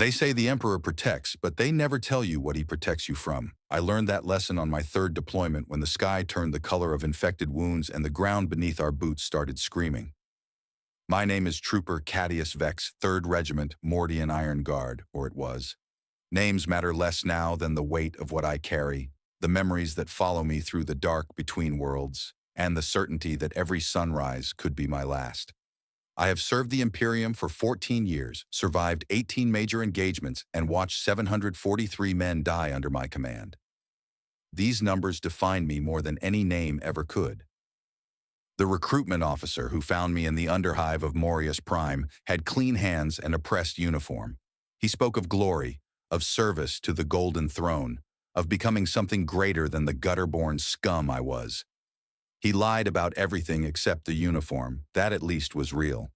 They say the Emperor protects, but they never tell you what he protects you from. I learned that lesson on my third deployment when the sky turned the color of infected wounds and the ground beneath our boots started screaming. My name is Trooper Cadius Vex, 3rd Regiment, Mordian Iron Guard, or it was. Names matter less now than the weight of what I carry, the memories that follow me through the dark between worlds, and the certainty that every sunrise could be my last. I have served the Imperium for 14 years, survived 18 major engagements, and watched 743 men die under my command. These numbers define me more than any name ever could. The recruitment officer who found me in the underhive of Morius Prime had clean hands and a pressed uniform. He spoke of glory, of service to the Golden Throne, of becoming something greater than the gutter-born scum I was. He lied about everything except the uniform. That at least was real.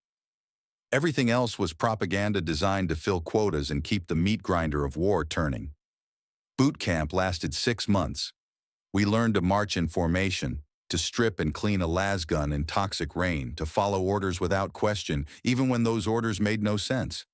Everything else was propaganda designed to fill quotas and keep the meat grinder of war turning. Boot camp lasted 6 months. We learned to march in formation, to strip and clean a las gun in toxic rain, to follow orders without question, even when those orders made no sense.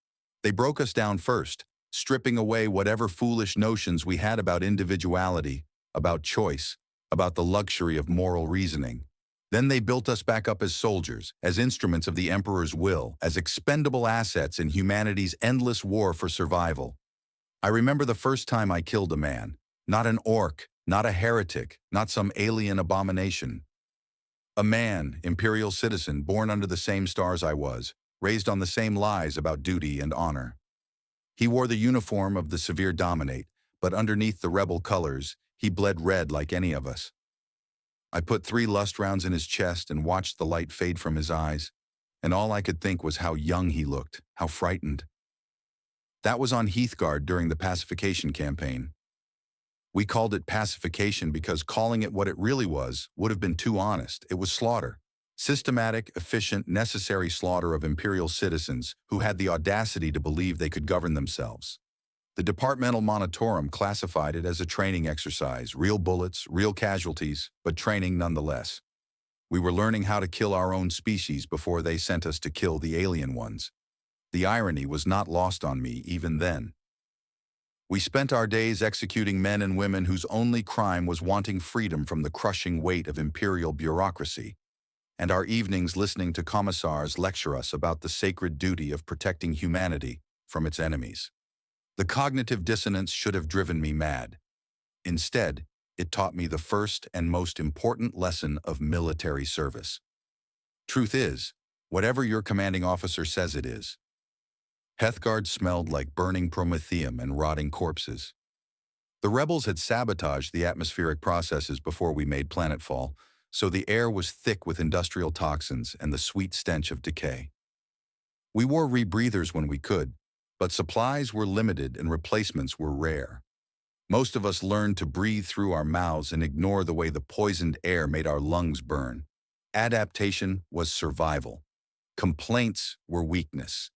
They broke us down first, stripping away whatever foolish notions we had about individuality, about choice, about the luxury of moral reasoning. Then they built us back up as soldiers, as instruments of the Emperor's will, as expendable assets in humanity's endless war for survival. I remember the first time I killed a man, not an orc, not a heretic, not some alien abomination. A man, imperial citizen, born under the same stars I was, raised on the same lies about duty and honor. He wore the uniform of the severe dominate, but underneath the rebel colors, he bled red like any of us. I put 3 lust rounds in his chest and watched the light fade from his eyes, and all I could think was how young he looked, how frightened. That was on Heathguard during the pacification campaign. We called it pacification because calling it what it really was would have been too honest. It was slaughter. Systematic, efficient, necessary slaughter of imperial citizens who had the audacity to believe they could govern themselves. The departmental monitorum classified it as a training exercise, real bullets, real casualties, but training nonetheless. We were learning how to kill our own species before they sent us to kill the alien ones. The irony was not lost on me even then. We spent our days executing men and women whose only crime was wanting freedom from the crushing weight of imperial bureaucracy, and our evenings listening to commissars lecture us about the sacred duty of protecting humanity from its enemies. The cognitive dissonance should have driven me mad. Instead, it taught me the first and most important lesson of military service. Truth is, whatever your commanding officer says it is. Heathguard smelled like burning promethium and rotting corpses. The rebels had sabotaged the atmospheric processes before we made planetfall, so the air was thick with industrial toxins and the sweet stench of decay. We wore rebreathers when we could, but supplies were limited and replacements were rare. Most of us learned to breathe through our mouths and ignore the way the poisoned air made our lungs burn. Adaptation was survival. Complaints were weakness.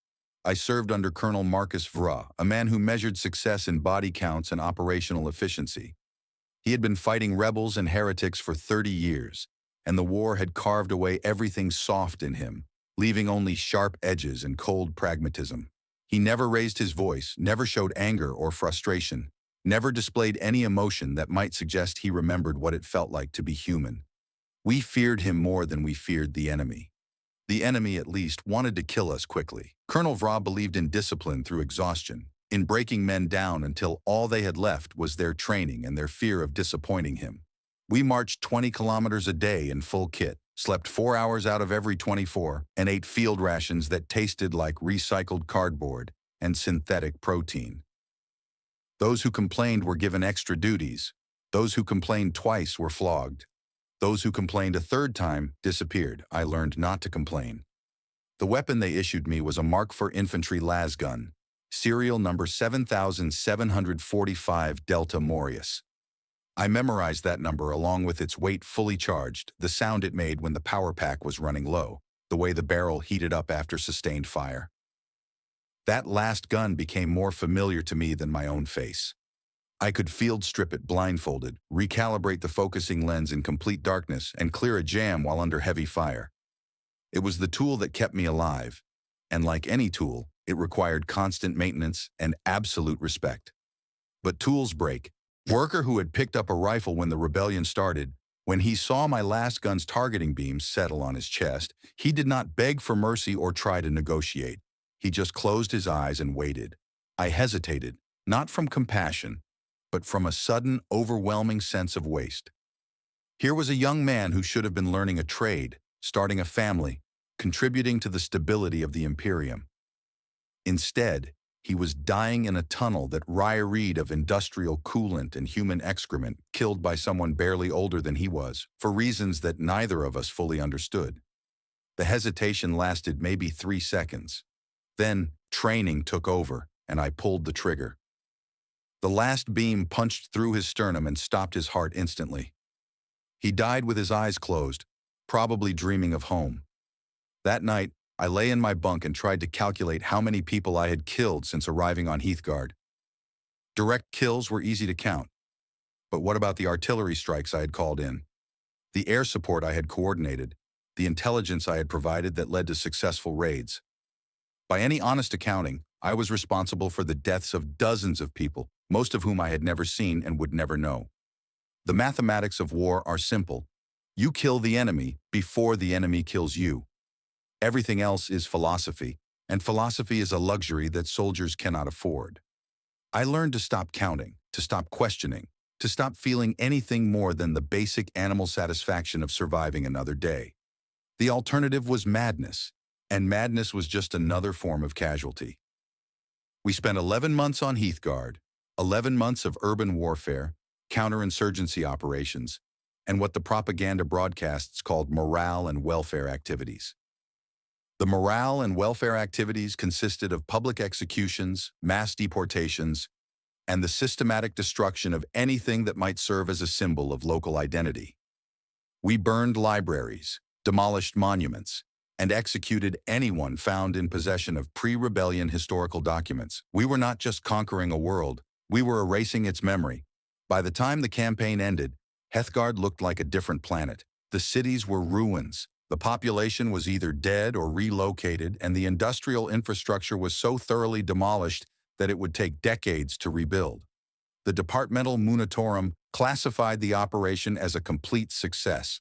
I served under Colonel Marcus Vra, a man who measured success in body counts and operational efficiency. He had been fighting rebels and heretics for 30 years, and the war had carved away everything soft in him, leaving only sharp edges and cold pragmatism. He never raised his voice, never showed anger or frustration, never displayed any emotion that might suggest he remembered what it felt like to be human. We feared him more than we feared the enemy. The enemy, at least, wanted to kill us quickly. Colonel Vra believed in discipline through exhaustion, in breaking men down until all they had left was their training and their fear of disappointing him. We marched 20 kilometers a day in full kit, slept 4 hours out of every 24, and ate field rations that tasted like recycled cardboard and synthetic protein. Those who complained were given extra duties. Those who complained twice were flogged. Those who complained a third time disappeared. I learned not to complain. The weapon they issued me was a Mark IV infantry las gun, serial number 7745 Delta Morius. I memorized that number along with its weight fully charged, the sound it made when the power pack was running low, the way the barrel heated up after sustained fire. That last gun became more familiar to me than my own face. I could field strip it blindfolded, recalibrate the focusing lens in complete darkness, and clear a jam while under heavy fire. It was the tool that kept me alive, and like any tool, It required constant maintenance and absolute respect. But tools break. Worker who had picked up a rifle when the rebellion started, when he saw my last gun's targeting beam settle on his chest, he did not beg for mercy or try to negotiate. He just closed his eyes and waited. I hesitated, not from compassion, but from a sudden, overwhelming sense of waste. Here was a young man who should have been learning a trade, starting a family, contributing to the stability of the Imperium. Instead, he was dying in a tunnel that reeked of industrial coolant and human excrement, killed by someone barely older than he was, for reasons that neither of us fully understood. The hesitation lasted maybe 3 seconds. Then, training took over, and I pulled the trigger. The last beam punched through his sternum and stopped his heart instantly. He died with his eyes closed, probably dreaming of home. That night, I lay in my bunk and tried to calculate how many people I had killed since arriving on Heathguard. Direct kills were easy to count. But what about the artillery strikes I had called in? The air support I had coordinated? The intelligence I had provided that led to successful raids? By any honest accounting, I was responsible for the deaths of dozens of people, most of whom I had never seen and would never know. The mathematics of war are simple. You kill the enemy before the enemy kills you. Everything else is philosophy, and philosophy is a luxury that soldiers cannot afford. I learned to stop counting, to stop questioning, to stop feeling anything more than the basic animal satisfaction of surviving another day. The alternative was madness, and madness was just another form of casualty. We spent 11 months on Heathguard, 11 months of urban warfare, counterinsurgency operations, and what the propaganda broadcasts called morale and welfare activities. The morale and welfare activities consisted of public executions, mass deportations, and the systematic destruction of anything that might serve as a symbol of local identity. We burned libraries, demolished monuments, and executed anyone found in possession of pre-rebellion historical documents. We were not just conquering a world, we were erasing its memory. By the time the campaign ended, Heathguard looked like a different planet. The cities were ruins. The population was either dead or relocated, and the industrial infrastructure was so thoroughly demolished that it would take decades to rebuild. The departmental Munitorum classified the operation as a complete success.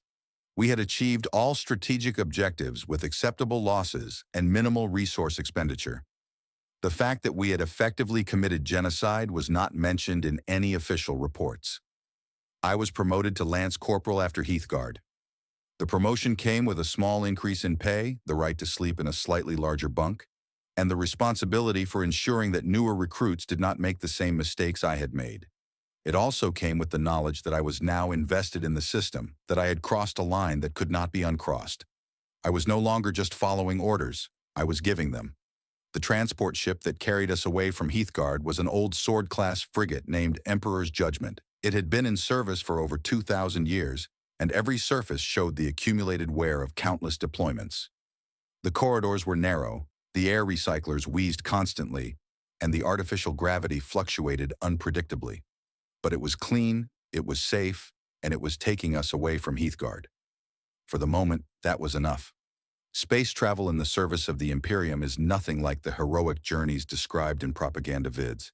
We had achieved all strategic objectives with acceptable losses and minimal resource expenditure. The fact that we had effectively committed genocide was not mentioned in any official reports. I was promoted to Lance Corporal after Heathguard. The promotion came with a small increase in pay, the right to sleep in a slightly larger bunk, and the responsibility for ensuring that newer recruits did not make the same mistakes I had made. It also came with the knowledge that I was now invested in the system, that I had crossed a line that could not be uncrossed. I was no longer just following orders, I was giving them. The transport ship that carried us away from Heathguard was an old sword-class frigate named Emperor's Judgment. It had been in service for over 2,000 years, and every surface showed the accumulated wear of countless deployments. The corridors were narrow, the air recyclers wheezed constantly, and the artificial gravity fluctuated unpredictably. But it was clean, it was safe, and it was taking us away from Heathguard. For the moment, that was enough. Space travel in the service of the Imperium is nothing like the heroic journeys described in propaganda vids.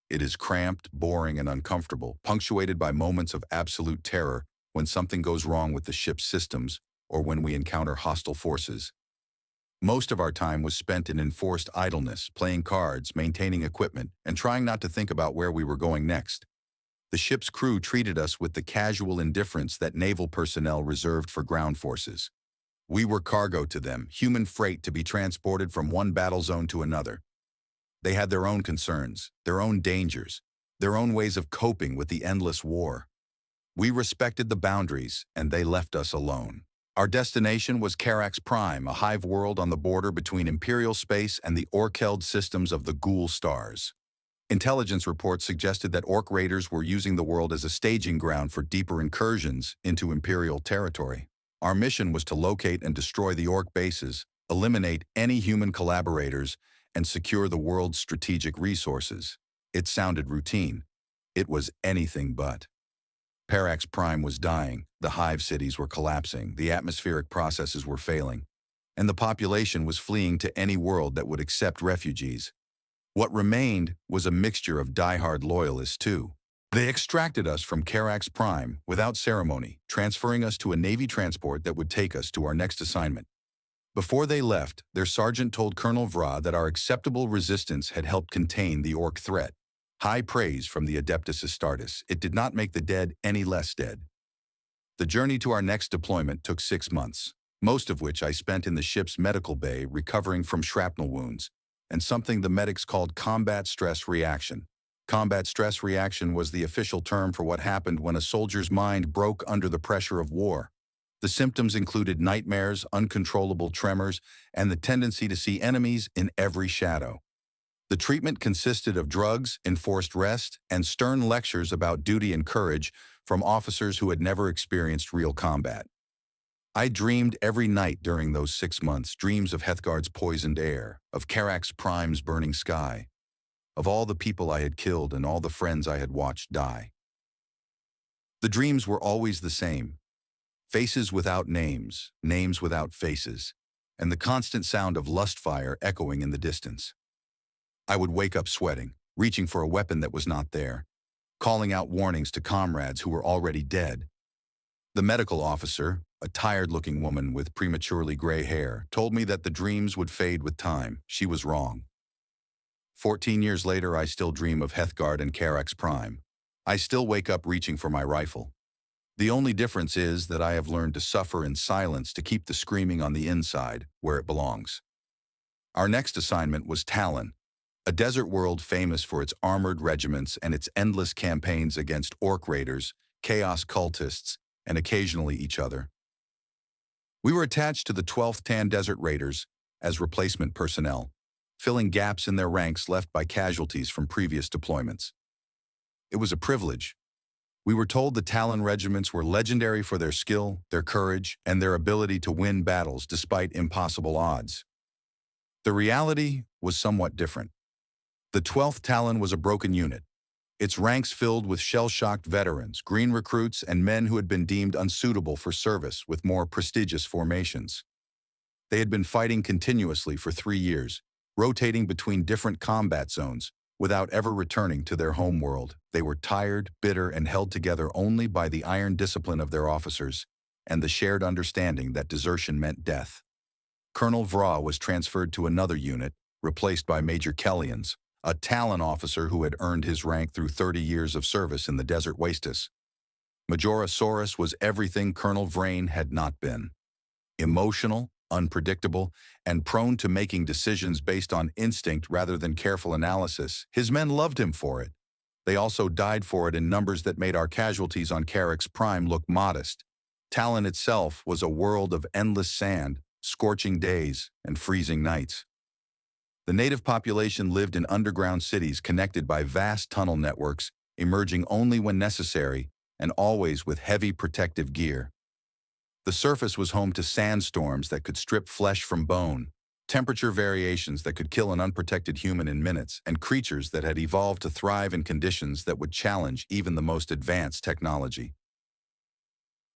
It is cramped, boring, and uncomfortable, punctuated by moments of absolute terror when something goes wrong with the ship's systems or when we encounter hostile forces. Most of our time was spent in enforced idleness, playing cards, maintaining equipment, and trying not to think about where we were going next. The ship's crew treated us with the casual indifference that naval personnel reserved for ground forces. We were cargo to them, human freight to be transported from one battle zone to another. They had their own concerns, their own dangers, their own ways of coping with the endless war. We respected the boundaries, and they left us alone. Our destination was Carax Prime, a hive world on the border between Imperial space and the Ork-held systems of the Ghoul stars. Intelligence reports suggested that Ork raiders were using the world as a staging ground for deeper incursions into Imperial territory. Our mission was to locate and destroy the Ork bases, eliminate any human collaborators, and secure the world's strategic resources. It sounded routine. It was anything but. Carax Prime was dying, the hive cities were collapsing, the atmospheric processes were failing. and the population was fleeing to any world that would accept refugees. What remained was a mixture of die-hard loyalists, too. They extracted us from Carax Prime without ceremony, transferring us to a Navy transport that would take us to our next assignment. Before they left, their sergeant told Colonel Vra that our acceptable resistance had helped contain the Orc threat. High praise from the Adeptus Astartes. It did not make the dead any less dead. The journey to our next deployment took 6 months, most of which I spent in the ship's medical bay recovering from shrapnel wounds, and something the medics called combat stress reaction. Combat stress reaction was the official term for what happened when a soldier's mind broke under the pressure of war. The symptoms included nightmares, uncontrollable tremors, and the tendency to see enemies in every shadow. The treatment consisted of drugs, enforced rest, and stern lectures about duty and courage from officers who had never experienced real combat. I dreamed every night during those 6 months, dreams of Hethgard's poisoned air, of Carax Prime's burning sky, of all the people I had killed and all the friends I had watched die. The dreams were always the same: faces without names, names without faces, and the constant sound of lust fire echoing in the distance. I would wake up sweating, reaching for a weapon that was not there, calling out warnings to comrades who were already dead. The medical officer, a tired-looking woman with prematurely gray hair, told me that the dreams would fade with time. She was wrong. 14 years later, I still dream of Hethgard and Carax Prime. I still wake up reaching for my rifle. The only difference is that I have learned to suffer in silence to keep the screaming on the inside, where it belongs. Our next assignment was Talon, a desert world famous for its armored regiments and its endless campaigns against orc raiders, chaos cultists, and occasionally each other. We were attached to the 12th Tan Desert Raiders as replacement personnel, filling gaps in their ranks left by casualties from previous deployments. It was a privilege. We were told the Talon regiments were legendary for their skill, their courage, and their ability to win battles despite impossible odds. The reality was somewhat different. The 12th Talon was a broken unit, its ranks filled with shell-shocked veterans, green recruits, and men who had been deemed unsuitable for service with more prestigious formations. They had been fighting continuously for 3 years, rotating between different combat zones, without ever returning to their home world. They were tired, bitter, and held together only by the iron discipline of their officers and the shared understanding that desertion meant death. Colonel Vra was transferred to another unit, replaced by Major Kellians, a Talon officer who had earned his rank through 30 years of service in the Desert Wastes. Majorasaurus was everything Colonel Vrain had not been: emotional, unpredictable, and prone to making decisions based on instinct rather than careful analysis. His men loved him for it. They also died for it in numbers that made our casualties on Carax Prime look modest. Talon itself was a world of endless sand, scorching days, and freezing nights. The native population lived in underground cities connected by vast tunnel networks, emerging only when necessary, and always with heavy protective gear. The surface was home to sandstorms that could strip flesh from bone, temperature variations that could kill an unprotected human in minutes, and creatures that had evolved to thrive in conditions that would challenge even the most advanced technology.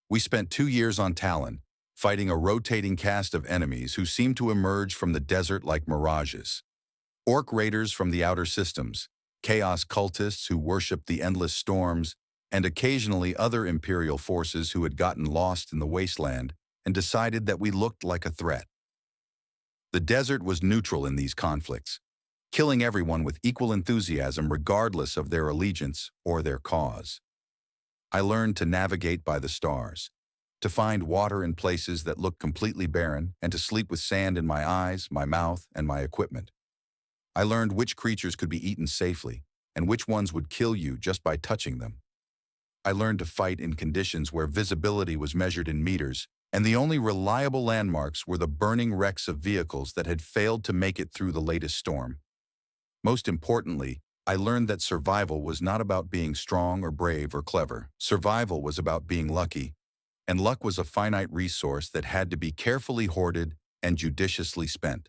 We spent 2 years on Talon, fighting a rotating cast of enemies who seemed to emerge from the desert like mirages. Orc raiders from the outer systems, chaos cultists who worshipped the endless storms, and occasionally other Imperial forces who had gotten lost in the wasteland and decided that we looked like a threat. The desert was neutral in these conflicts, killing everyone with equal enthusiasm regardless of their allegiance or their cause. I learned to navigate by the stars, to find water in places that looked completely barren, and to sleep with sand in my eyes, my mouth, and my equipment. I learned which creatures could be eaten safely, and which ones would kill you just by touching them. I learned to fight in conditions where visibility was measured in meters, and the only reliable landmarks were the burning wrecks of vehicles that had failed to make it through the latest storm. Most importantly, I learned that survival was not about being strong or brave or clever. Survival was about being lucky, and luck was a finite resource that had to be carefully hoarded and judiciously spent.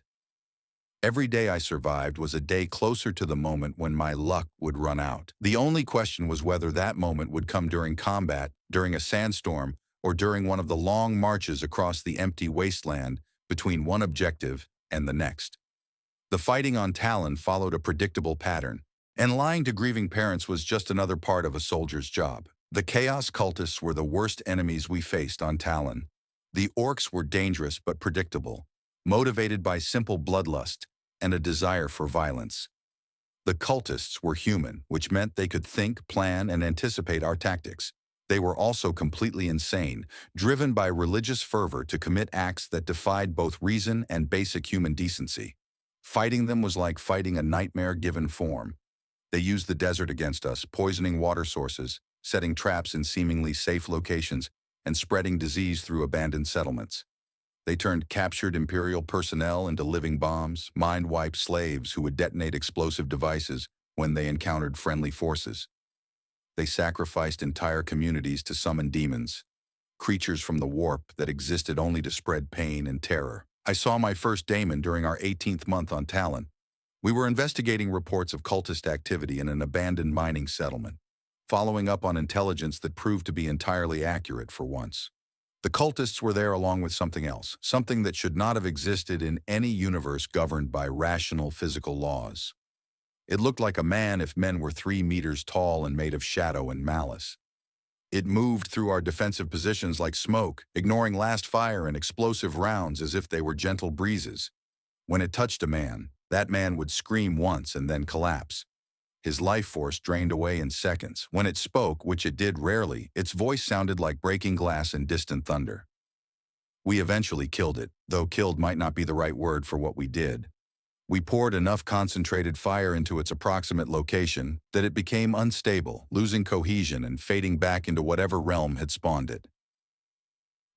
Every day I survived was a day closer to the moment when my luck would run out. The only question was whether that moment would come during combat, during a sandstorm, or during one of the long marches across the empty wasteland between one objective and the next. The fighting on Talon followed a predictable pattern, and lying to grieving parents was just another part of a soldier's job. The Chaos Cultists were the worst enemies we faced on Talon. The orcs were dangerous but predictable, motivated by simple bloodlust and a desire for violence. The cultists were human, which meant they could think, plan, and anticipate our tactics. They were also completely insane, driven by religious fervor to commit acts that defied both reason and basic human decency. Fighting them was like fighting a nightmare given form. They used the desert against us, poisoning water sources, setting traps in seemingly safe locations, and spreading disease through abandoned settlements. They turned captured Imperial personnel into living bombs, mind-wiped slaves who would detonate explosive devices when they encountered friendly forces. They sacrificed entire communities to summon demons, creatures from the warp that existed only to spread pain and terror. I saw my first daemon during our 18th month on Talon. We were investigating reports of cultist activity in an abandoned mining settlement, following up on intelligence that proved to be entirely accurate for once. The cultists were there along with something else, something that should not have existed in any universe governed by rational physical laws. It looked like a man if men were 3 meters tall and made of shadow and malice. It moved through our defensive positions like smoke, ignoring last fire and explosive rounds as if they were gentle breezes. When it touched a man, that man would scream once and then collapse. His life force drained away in seconds. When it spoke, which it did rarely, its voice sounded like breaking glass and distant thunder. We eventually killed it, though killed might not be the right word for what we did. We poured enough concentrated fire into its approximate location that it became unstable, losing cohesion and fading back into whatever realm had spawned it.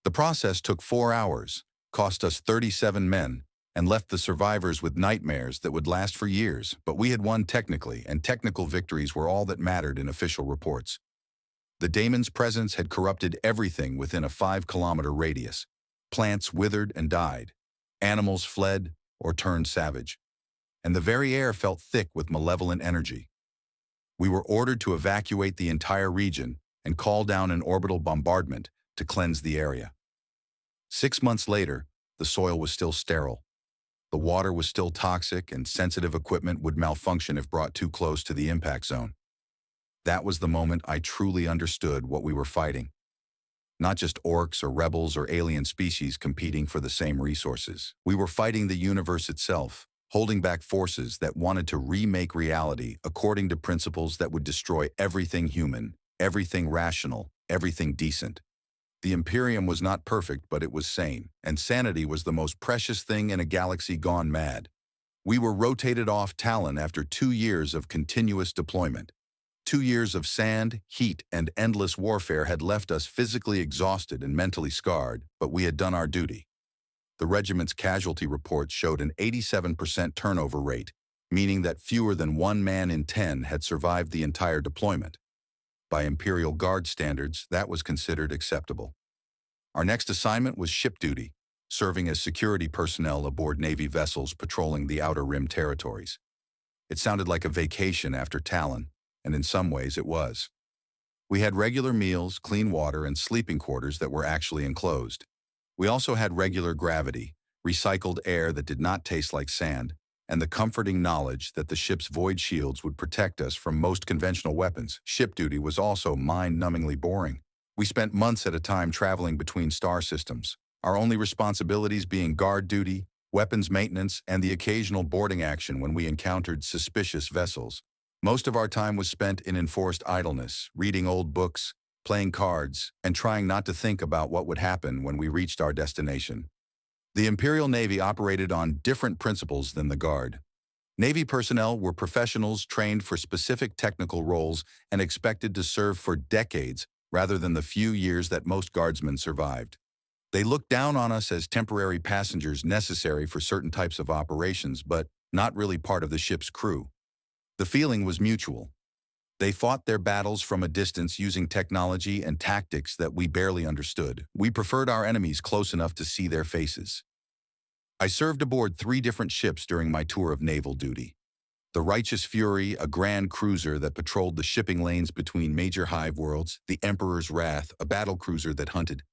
The process took 4 hours, cost us 37 men, and left the survivors with nightmares that would last for years, but we had won technically, and technical victories were all that mattered in official reports. The daemon's presence had corrupted everything within a 5-kilometer radius. Plants withered and died. Animals fled or turned savage. And the very air felt thick with malevolent energy. We were ordered to evacuate the entire region and call down an orbital bombardment to cleanse the area. 6 months later, the soil was still sterile. The water was still toxic, and sensitive equipment would malfunction if brought too close to the impact zone. That was the moment I truly understood what we were fighting. Not just orcs or rebels or alien species competing for the same resources. We were fighting the universe itself, holding back forces that wanted to remake reality according to principles that would destroy everything human, everything rational, everything decent. The Imperium was not perfect, but it was sane, and sanity was the most precious thing in a galaxy gone mad. We were rotated off Talon after 2 years of continuous deployment. 2 years of sand, heat, and endless warfare had left us physically exhausted and mentally scarred, but we had done our duty. The regiment's casualty reports showed an 87% turnover rate, meaning that fewer than 1 man in 10 had survived the entire deployment. By Imperial Guard standards, that was considered acceptable. Our next assignment was ship duty, serving as security personnel aboard Navy vessels patrolling the Outer Rim territories. It sounded like a vacation after Talon, and in some ways it was. We had regular meals, clean water, and sleeping quarters that were actually enclosed. We also had regular gravity, recycled air that did not taste like sand, and the comforting knowledge that the ship's void shields would protect us from most conventional weapons. Ship duty was also mind-numbingly boring. We spent months at a time traveling between star systems, our only responsibilities being guard duty, weapons maintenance, and the occasional boarding action when we encountered suspicious vessels. Most of our time was spent in enforced idleness, reading old books, playing cards, and trying not to think about what would happen when we reached our destination. The Imperial Navy operated on different principles than the Guard. Navy personnel were professionals trained for specific technical roles and expected to serve for decades rather than the few years that most guardsmen survived. They looked down on us as temporary passengers necessary for certain types of operations, but not really part of the ship's crew. The feeling was mutual. They fought their battles from a distance using technology and tactics that we barely understood. We preferred our enemies close enough to see their faces. I served aboard 3 different ships during my tour of naval duty. The Righteous Fury, a grand cruiser that patrolled the shipping lanes between major hive worlds, the Emperor's Wrath, a battle cruiser that hunted